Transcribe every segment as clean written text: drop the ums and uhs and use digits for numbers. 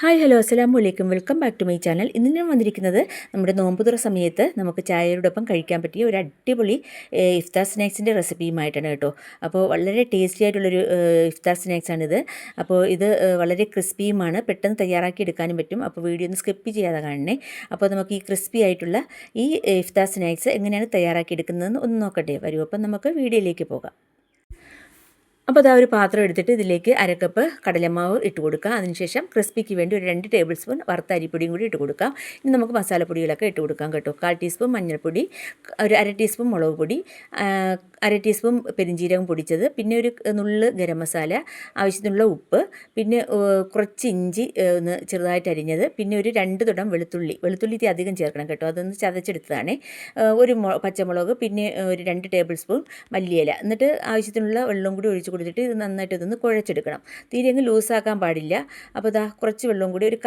Hi hello അസ്സലാമു അലൈക്കും welcome back to my channel. ഇന്ന് ഞാൻ വന്നിരിക്കുന്നത് നമ്മുടെ നോമ്പുതുറ സമയത്ത് നമുക്ക് ചായയോടൊപ്പം കഴിക്കാൻ പറ്റിയ ഒരു അടിപൊളി ഇഫ്താർ സ്നാക്സിൻ്റെ റെസിപ്പിയുമായിട്ടാണ് കേട്ടോ. അപ്പോൾ വളരെ ടേസ്റ്റി ആയിട്ടുള്ളൊരു ഇഫ്താർ സ്നാക്സാണിത്. അപ്പോൾ ഇത് വളരെ ക്രിസ്പിയുമാണ്, പെട്ടെന്ന് തയ്യാറാക്കി എടുക്കാനും പറ്റും. അപ്പോൾ വീഡിയോ ഒന്ന് സ്കിപ്പ് ചെയ്യാതെ കാണണേ. അപ്പോൾ നമുക്ക് ഈ ക്രിസ്പി ആയിട്ടുള്ള ഈ ഇഫ്താർ സ്നാക്സ് എങ്ങനെയാണ് തയ്യാറാക്കി എടുക്കുന്നതെന്ന് ഒന്ന് നോക്കട്ടെ വരൂ. അപ്പം നമുക്ക് വീഡിയോയിലേക്ക് പോകാം. അപ്പോൾ അതാ ഒരു പാത്രം എടുത്തിട്ട് ഇതിലേക്ക് അരക്കപ്പ് കടലമാവ് ഇട്ട് കൊടുക്കുക. അതിനുശേഷം ക്രിസ്പിക്ക് വേണ്ടി ഒരു 2 ടേബിൾ സ്പൂൺ വറുത്ത അരിപ്പൊടിയും കൂടി ഇട്ട് കൊടുക്കാം. ഇനി നമുക്ക് മസാലപ്പൊടികളൊക്കെ ഇട്ട് കൊടുക്കാം കേട്ടോ. 1/4 ടീസ്പൂൺ മഞ്ഞൾപ്പൊടി, ഒരു 1/2 ടീസ്പൂൺ മുളക് പൊടി, 1/2 ടീസ്പൂൺ പെരിഞ്ജീരകം പൊടിച്ചത്, പിന്നെ ഒരു നുള്ള് ഗരം മസാല, ആവശ്യത്തിനുള്ള ഉപ്പ്, പിന്നെ കുറച്ച് ഇഞ്ചി ഒന്ന് ചെറുതായിട്ട് അരിഞ്ഞത്, പിന്നെ ഒരു 2 തുടം വെളുത്തുള്ളി ഇത് അധികം ചേർക്കണം കേട്ടോ, അതൊന്ന് ചതച്ചെടുത്തതാണ്. ഒരു പച്ചമുളക്, പിന്നെ ഒരു 2 ടേബിൾ സ്പൂൺ മല്ലിയില. എന്നിട്ട് ആവശ്യത്തിനുള്ള വെള്ളം കൂടി ഒഴിച്ച് കൊടുത്തിട്ട് ഇത് നന്നായിട്ട് ഇതൊന്ന് കുഴച്ചെടുക്കണം. തീരെ അങ്ങ് ലൂസാക്കാൻ പാടില്ല. അപ്പോൾ ഇതാ കുറച്ച് വെള്ളവും കൂടി, ഒരു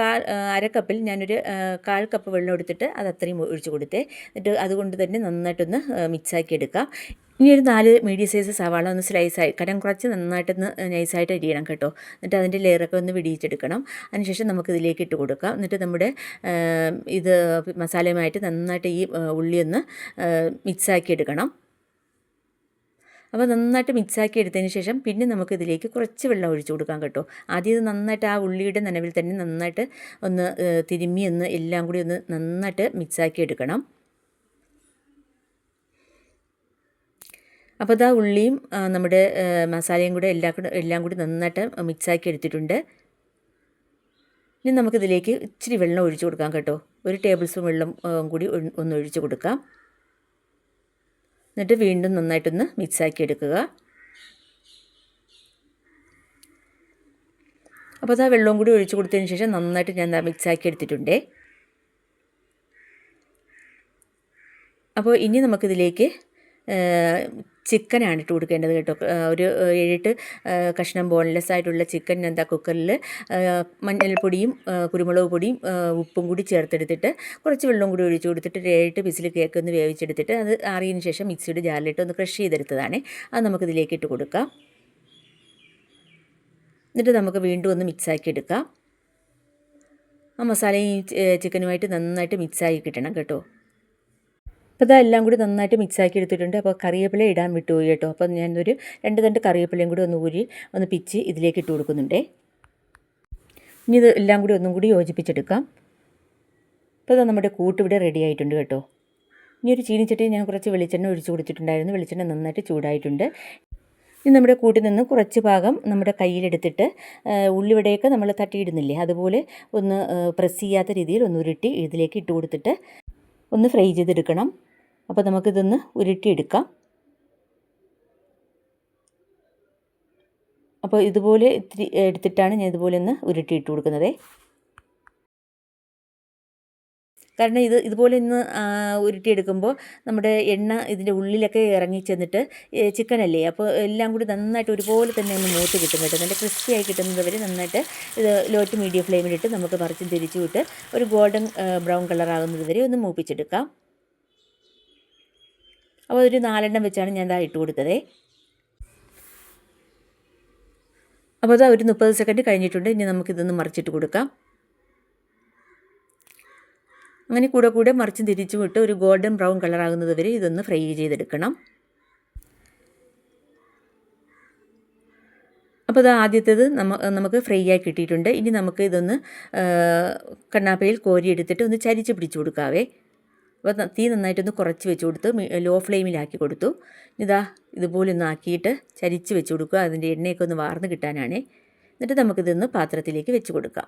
അരക്കപ്പിൽ ഞാനൊരു 1/4 കപ്പ് വെള്ളം എടുത്തിട്ട് അത് അത്രയും ഒഴിച്ച് കൊടുത്തേ. എന്നിട്ട് അതുകൊണ്ട് തന്നെ നന്നായിട്ടൊന്ന് മിക്സാക്കി എടുക്കാം. ഇനി ഒരു 4 മീഡിയം സൈസ് സവാള ഒന്ന് സ്ലൈസായി കനം കുറച്ച് നന്നായിട്ടൊന്ന് നൈസായിട്ട് അരിയണം കേട്ടോ. എന്നിട്ട് അതിൻ്റെ ലെയറൊക്കെ ഒന്ന് വിടിയിച്ചെടുക്കണം. അതിനുശേഷം നമുക്കിതിലേക്ക് ഇട്ട് കൊടുക്കാം. എന്നിട്ട് നമ്മുടെ ഇത് മസാലയുമായിട്ട് നന്നായിട്ട് ഈ ഉള്ളി ഒന്ന് മിക്സാക്കി എടുക്കണം. അപ്പോൾ നന്നായിട്ട് മിക്സാക്കി എടുത്തതിന് ശേഷം പിന്നെ നമുക്കിതിലേക്ക് കുറച്ച് വെള്ളം ഒഴിച്ച് കൊടുക്കാം കേട്ടോ. ആദ്യം ഇത് നന്നായിട്ട് ആ ഉള്ളിയുടെ നനവിൽ തന്നെ നന്നായിട്ട് ഒന്ന് തിരുമ്മി ഒന്ന് എല്ലാം കൂടി ഒന്ന് നന്നായിട്ട് മിക്സാക്കി എടുക്കണം. അപ്പോൾ ഇതാ ഉള്ളിയും നമ്മുടെ മസാലയും കൂടെ എല്ലാം കൂടി നന്നായിട്ട് മിക്സാക്കി എടുത്തിട്ടുണ്ട്. ഇനി നമുക്കിതിലേക്ക് ഇച്ചിരി വെള്ളം ഒഴിച്ച് കൊടുക്കാം കേട്ടോ. ഒരു ടേബിൾ സ്പൂൺ വെള്ളം കൂടി ഒന്ന് ഒഴിച്ച് കൊടുക്കാം. എന്നിട്ട് വീണ്ടും നന്നായിട്ടൊന്ന് മിക്സാക്കി എടുക്കുക. അപ്പോൾ അത് ആ വെള്ളവും കൂടി ഒഴിച്ച് കൊടുത്തതിന് ശേഷം നന്നായിട്ട് ഞാൻ മിക്സാക്കി എടുത്തിട്ടുണ്ടേ. അപ്പോൾ ഇനി നമുക്കിതിലേക്ക് ചിക്കനാണ് ഇട്ട് കൊടുക്കേണ്ടത് കേട്ടോ. ഒരു 7-8 കഷ്ണം ബോൺലെസ് ആയിട്ടുള്ള ചിക്കൻ കുക്കറിൽ മഞ്ഞൾപ്പൊടിയും കുരുമുളക് പൊടിയും ഉപ്പും കൂടി ചേർത്തെടുത്തിട്ട് കുറച്ച് വെള്ളം കൂടി ഒഴിച്ച് കൊടുത്തിട്ട് 7-8 വിസിൽ കേക്ക് ഒന്ന് വേവിച്ചെടുത്തിട്ട് അത് ആറിയതിന് ശേഷം മിക്സിയുടെ ജാറിലിട്ട് ഒന്ന് ക്രഷ് ചെയ്തെടുത്തതാണ്. അത് നമുക്കിതിലേക്ക് ഇട്ട് കൊടുക്കാം. എന്നിട്ട് നമുക്ക് വീണ്ടും ഒന്ന് മിക്സാക്കി എടുക്കാം. ആ മസാലയും ചിക്കനുമായിട്ട് നന്നായിട്ട് മിക്സാക്കി കിട്ടണം കേട്ടോ. അപ്പോൾ ഇതെല്ലാം കൂടി നന്നായിട്ട് മിക്സാക്കി എടുത്തിട്ടുണ്ട്. അപ്പോൾ കറിവേപ്പില ഇടാൻ വിട്ടുപോയി കേട്ടോ. അപ്പോൾ ഞാനൊരു 2 തണ്ട് കറിവേപ്പിലയും കൂടി ഒന്ന് പിച്ച് ഇതിലേക്ക് ഇട്ട് കൊടുക്കുന്നുണ്ട്. ഇനി ഇത് എല്ലാം കൂടി ഒന്നും കൂടി യോജിപ്പിച്ചെടുക്കാം. അപ്പോൾ ഇത് നമ്മുടെ കൂട്ട് ഇവിടെ റെഡി ആയിട്ടുണ്ട് കേട്ടോ. ഇനി ഒരു ചീനിച്ചട്ടി ഞാൻ കുറച്ച് വെളിച്ചെണ്ണ ഒഴിച്ച് കൊടുത്തിട്ടുണ്ടായിരുന്നു. വെളിച്ചെണ്ണ നന്നായിട്ട് ചൂടായിട്ടുണ്ട്. ഇനി നമ്മുടെ കൂട്ടിൽ നിന്ന് കുറച്ച് ഭാഗം നമ്മുടെ കയ്യിലെടുത്തിട്ട് ഉള്ളിവടയൊക്കെ നമ്മൾ തട്ടിയിടുന്നില്ലേ, അതുപോലെ ഒന്ന് പ്രസ് ചെയ്യാത്ത രീതിയിൽ ഒന്ന് ഉരുട്ടി ഇതിലേക്ക് ഇട്ട് കൊടുത്തിട്ട് ഒന്ന് ഫ്രൈ ചെയ്തെടുക്കണം. അപ്പോൾ നമുക്കിതൊന്ന് ഉരുട്ടിയെടുക്കാം. അപ്പോൾ ഇതുപോലെ ഇത്തിരി എടുത്തിട്ടാണ് ഞാൻ ഇതുപോലെ ഒന്ന് ഉരുട്ടിയിട്ട് കൊടുക്കുന്നത്. കാരണം ഇതുപോലെ ഒന്ന് ഉരുട്ടിയെടുക്കുമ്പോൾ നമ്മുടെ എണ്ണ ഇതിൻ്റെ ഉള്ളിലൊക്കെ ഇറങ്ങി ചെന്നിട്ട് ചിക്കനല്ലേ, അപ്പോൾ എല്ലാം കൂടി നന്നായിട്ട് ഒരുപോലെ തന്നെ ഒന്ന് മൂത്ത് കിട്ടും കേട്ടോ. നല്ല ക്രിസ്പി ആയി കിട്ടുന്നത് വരെ നന്നായിട്ട് ഇത് ലോ ടു മീഡിയം ഫ്ലെയിമിലിട്ട് നമുക്ക് മറിച്ചും തിരിച്ചു വിട്ട് ഒരു ഗോൾഡൻ ബ്രൗൺ കളറാകുന്നത് വരെ ഒന്ന് മൂപ്പിച്ചെടുക്കാം. അപ്പോൾ ഒരു 4 വെച്ചാണ് ഞാൻ ഇട്ട് കൊടുത്തത്. അപ്പോൾ അത് ഒരു 30 സെക്കൻഡ് കഴിഞ്ഞിട്ടുണ്ട്. ഇനി നമുക്കിതൊന്ന് മറിച്ചിട്ട് കൊടുക്കാം. അങ്ങനെ കൂടെ മറിച്ചും തിരിച്ചും വിട്ട് ഒരു ഗോൾഡൻ ബ്രൗൺ കളറാകുന്നത് വരെ ഇതൊന്ന് ഫ്രൈ ചെയ്തെടുക്കണം. അപ്പോൾ അത് ആദ്യത്തേത് നമുക്ക് ഫ്രൈ ആയി കിട്ടിയിട്ടുണ്ട്. ഇനി നമുക്ക് ഇതൊന്ന് കണ്ണാപ്പയിൽ കോരിയെടുത്തിട്ട് ഒന്ന് ചരിച്ച് പിടിച്ചു കൊടുക്കാവേ. അപ്പോൾ തീ നന്നായിട്ടൊന്ന് കുറച്ച് വെച്ച് കൊടുത്ത് ലോ ഫ്ലെയിമിലാക്കി കൊടുത്തു. ഇതുപോലെ ഒന്ന് ആക്കിയിട്ട് ചരിച്ച് വെച്ച് കൊടുക്കുക. അതിൻ്റെ എണ്ണയൊക്കെ ഒന്ന് വാർന്ന് കിട്ടാനാണ്. എന്നിട്ട് നമുക്കിതൊന്ന് പാത്രത്തിലേക്ക് വെച്ച് കൊടുക്കാം.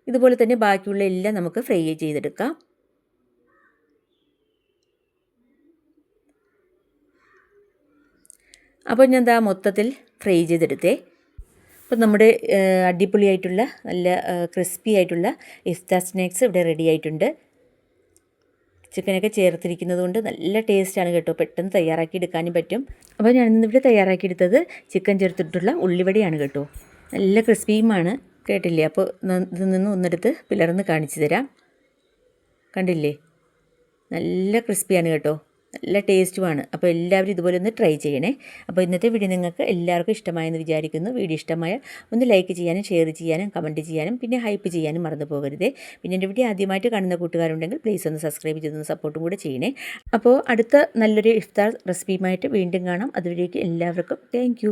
ഇതുപോലെ തന്നെ ബാക്കിയുള്ള എല്ലാം നമുക്ക് ഫ്രൈ ചെയ്തെടുക്കാം. അപ്പോൾ ഞാൻ മൊത്തത്തിൽ ഫ്രൈ ചെയ്തെടുത്തേ. അപ്പോൾ നമ്മുടെ അടിപൊളിയായിട്ടുള്ള നല്ല ക്രിസ്പി ആയിട്ടുള്ള ഇഫ്താർ സ്നാക്സ് ഇവിടെ റെഡി ആയിട്ടുണ്ട്. ചിക്കനൊക്കെ ചേർത്തിരിക്കുന്നത് കൊണ്ട് നല്ല ടേസ്റ്റാണ് കേട്ടോ. പെട്ടെന്ന് തയ്യാറാക്കി എടുക്കാനും പറ്റും. അപ്പോൾ ഞാനിന്നിവിടെ തയ്യാറാക്കിയെടുത്തത് ചിക്കൻ ചേർത്തിട്ടുള്ള ഉള്ളിവടയാണ് കേട്ടോ. നല്ല ക്രിസ്പിയുമാണ് കേട്ടില്ലേ. അപ്പോൾ ഇതിൽ നിന്ന് ഒന്നെടുത്ത് പിളർന്ന് കാണിച്ചു തരാം. കണ്ടില്ലേ, നല്ല ക്രിസ്പിയാണ് കേട്ടോ. നല്ല ടേസ്റ്റുമാണ്. അപ്പോൾ എല്ലാവരും ഇതുപോലെ ഒന്ന് ട്രൈ ചെയ്യണേ. അപ്പോൾ ഇന്നത്തെ വീഡിയോ നിങ്ങൾക്ക് എല്ലാവർക്കും ഇഷ്ടമായെന്ന് വിചാരിക്കുന്നു. വീഡിയോ ഇഷ്ടമായ ഒന്ന് ലൈക്ക് ചെയ്യാനും ഷെയർ ചെയ്യാനും കമൻറ്റ് ചെയ്യാനും പിന്നെ ഹൈപ്പ് ചെയ്യാനും മറന്നു പോകരുതേ. പിന്നെ എൻ്റെ വീഡിയോ ആദ്യമായിട്ട് കാണുന്ന കൂട്ടുകാരുണ്ടെങ്കിൽ പ്ലീസ് ഒന്ന് സബ്സ്ക്രൈബ് ചെയ്തൊന്ന് സപ്പോർട്ടും കൂടെ ചെയ്യണേ. അപ്പോൾ അടുത്ത നല്ലൊരു ഇഫ്താർ റെസിപ്പിയുമായിട്ട് വീണ്ടും കാണാം. അതുവരേക്കും എല്ലാവർക്കും താങ്ക്